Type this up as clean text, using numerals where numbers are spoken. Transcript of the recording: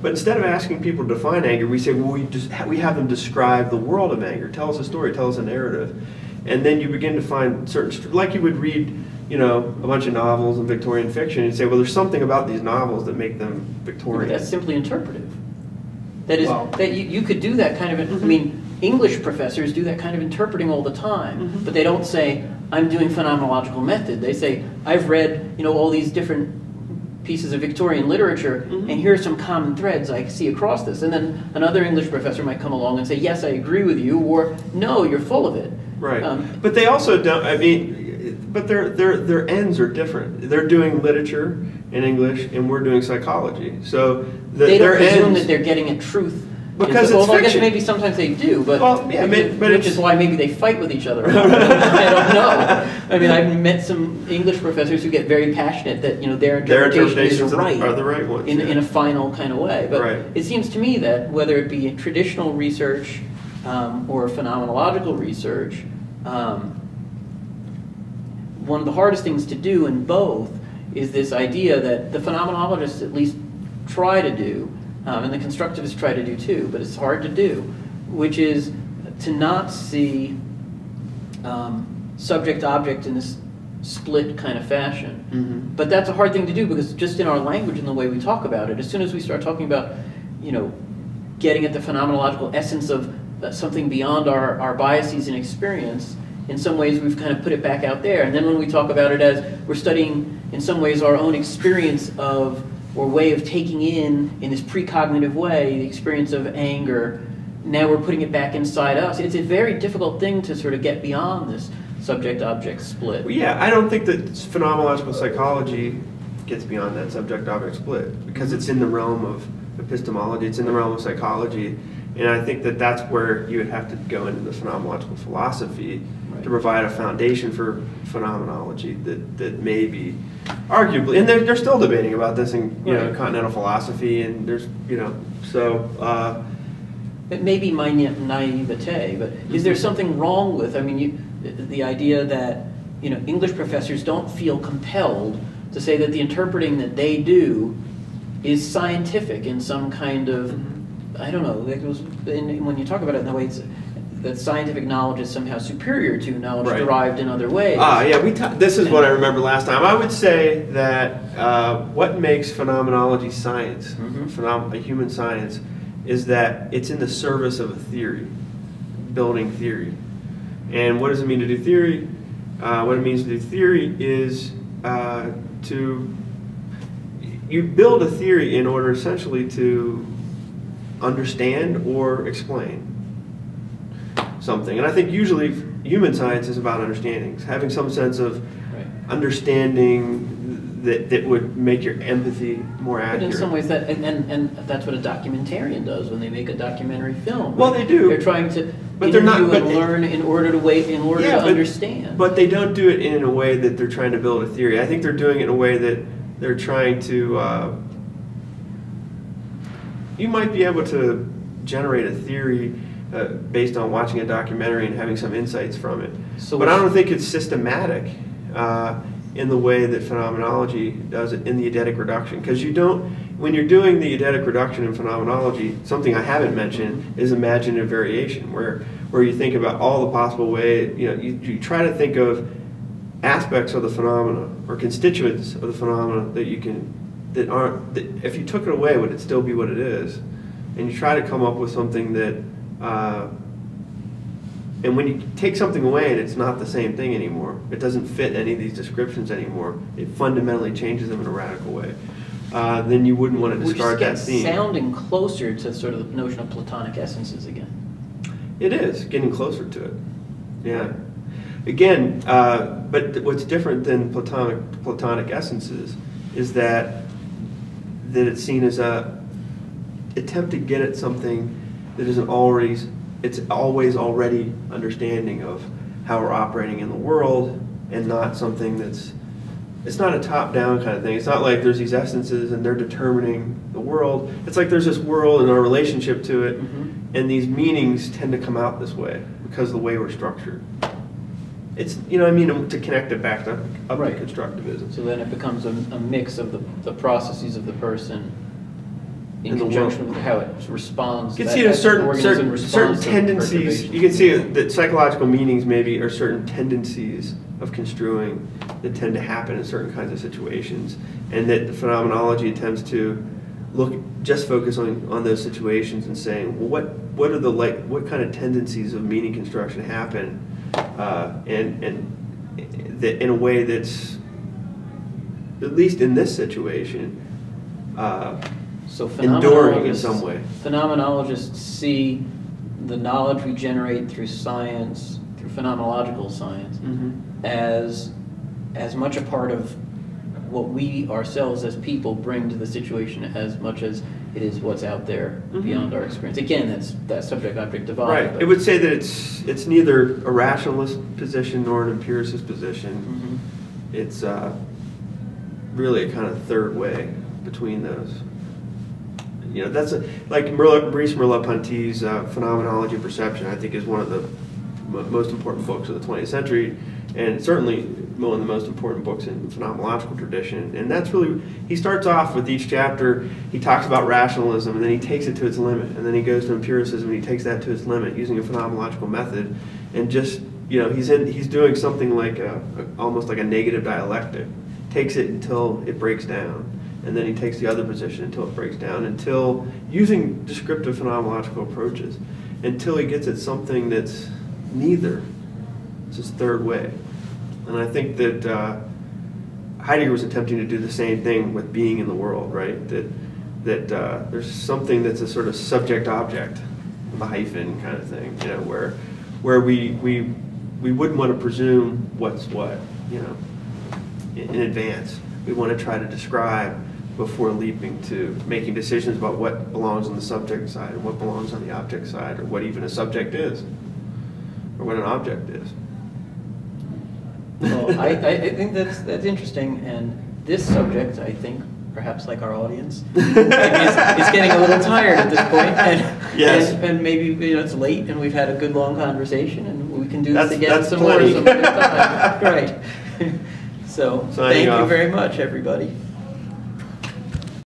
But instead of asking people to define anger, we say, well, we have them describe the world of anger. Tell us a story, tell us a narrative. And then you begin to find certain, like you would read, you know, a bunch of novels and Victorian fiction, and say, well, there's something about these novels that make them Victorian. That's simply interpretive. That is, that you could do that kind of, I mean, English professors do that kind of interpreting all the time, but they don't say, I'm doing phenomenological method. They say, I've read, you know, all these different pieces of Victorian literature, and here are some common threads I see across this. And then another English professor might come along and say, yes, I agree with you, or no, you're full of it. Right. But they also don't, I mean, but their ends are different. They're doing literature in English, and we're doing psychology. So they don't presume that they're getting at truth. Because it's fiction. I guess maybe sometimes they do, but, well, yeah, which is why maybe they fight with each other. I don't know. I mean, I've met some English professors who get very passionate that, you know, their interpretations are the right ones in a final kind of way. But it seems to me that whether it be traditional research or phenomenological research, one of the hardest things to do in both is this idea that the phenomenologists at least try to do, and the constructivists try to do too, but it's hard to do, which is to not see subject-object in this split kind of fashion. But that's a hard thing to do because just in our language and the way we talk about it, as soon as we start talking about, you know, getting at the phenomenological essence of something beyond our biases and experience, in some ways we've kind of put it back out there. And then when we talk about it as we're studying, in some ways, our own experience of, or way of taking in this precognitive way, the experience of anger, now we're putting it back inside us. It's a very difficult thing to sort of get beyond this subject-object split. Well, yeah, I don't think that phenomenological psychology gets beyond that subject-object split, because it's in the realm of epistemology, it's in the realm of psychology, and I think that that's where you would have to go into the phenomenological philosophy to provide a foundation for phenomenology that may be arguably, and they're still debating about this in know continental philosophy, and there's so it may be my naivete, but is there something wrong with, I mean, the idea that, you know, English professors don't feel compelled to say that the interpreting that they do is scientific in some kind of, I don't know, like it was, when you talk about it in the way it's, that scientific knowledge is somehow superior to knowledge derived in other ways. Yeah, this is what I remember last time. I would say that what makes phenomenology science, a human science, is that it's in the service of a theory, building theory. And what does it mean to do theory? What it means to do theory is you build a theory in order essentially to understand or explain something. And I think usually human science is about understanding, having some sense of understanding that would make your empathy more accurate. But in some ways, and that's what a documentarian does when they make a documentary film. Well, they do. They're trying to learn in order to understand. But they don't do it in a way that they're trying to build a theory. I think they're doing it in a way that they're trying to. You might be able to generate a theory based on watching a documentary and having some insights from it. But I don't think it's systematic in the way that phenomenology does it in the eidetic reduction. Because you don't, when you're doing the eidetic reduction in phenomenology, something I haven't mentioned is imaginative variation, where you think about all the possible ways, you try to think of aspects of the phenomena or constituents of the phenomena that you can, that if you took it away, would it still be what it is? And you try to come up with something that, and when you take something away and it's not the same thing anymore, it doesn't fit any of these descriptions anymore, it fundamentally changes them in a radical way, then you wouldn't want to discard that theme. Sounding closer to sort of the notion of Platonic essences again. It is, getting closer to it. Yeah. Again, but what's different than Platonic essences is that it's seen as a attempt to get at something that isn't always already understanding of how we're operating in the world, and not something it's not a top-down kind of thing. It's not like there's these essences and they're determining the world. It's like there's this world and our relationship to it, and these meanings tend to come out this way because of the way we're structured. It's, to connect it back to to constructivism. So then it becomes a mix of the processes of the person in the conjunction world. with how it responds. You can see there's certain responds to tendencies. perturbation. You can see that psychological meanings maybe are certain tendencies of construing that tend to happen in certain kinds of situations, and that the phenomenology attempts to just focus on those situations and saying, well, what are what kind of tendencies of meaning construction happen, and that in a way that's, at least in this situation, so enduring in some way. Phenomenologists see the knowledge we generate through science, through phenomenological science, as much a part of what we ourselves as people bring to the situation as much as it is what's out there beyond our experience. Again, that's that subject-object divide. Right. It would say that it's neither a rationalist position nor an empiricist position. It's really a kind of third way between those. You know, that's like Maurice Merleau-Ponty's Phenomenology and Perception, I think, is one of the most important books of the 20th century, and certainly one of the most important books in the phenomenological tradition. And that's really, he starts off with each chapter, he talks about rationalism, and then he takes it to its limit, and then he goes to empiricism, and he takes that to its limit using a phenomenological method, and just, you know, he's doing something like almost like a negative dialectic. Takes it until it breaks down, and then he takes the other position until it breaks down, until, using descriptive phenomenological approaches, until he gets at something that's neither. It's his third way. And I think that Heidegger was attempting to do the same thing with being in the world, right? That there's something that's a sort of subject-object, the hyphen kind of thing, you know, where we wouldn't want to presume what's what, you know, in advance. We want to try to describe before leaping to making decisions about what belongs on the subject side and what belongs on the object side, or what even a subject is, or what an object is. Well, I think that's interesting, and this subject, I think, perhaps like our audience, is getting a little tired at this point, and maybe, you know, it's late, and we've had a good long conversation, and we can do this again some more some other time. Right. So thank you very much, everybody.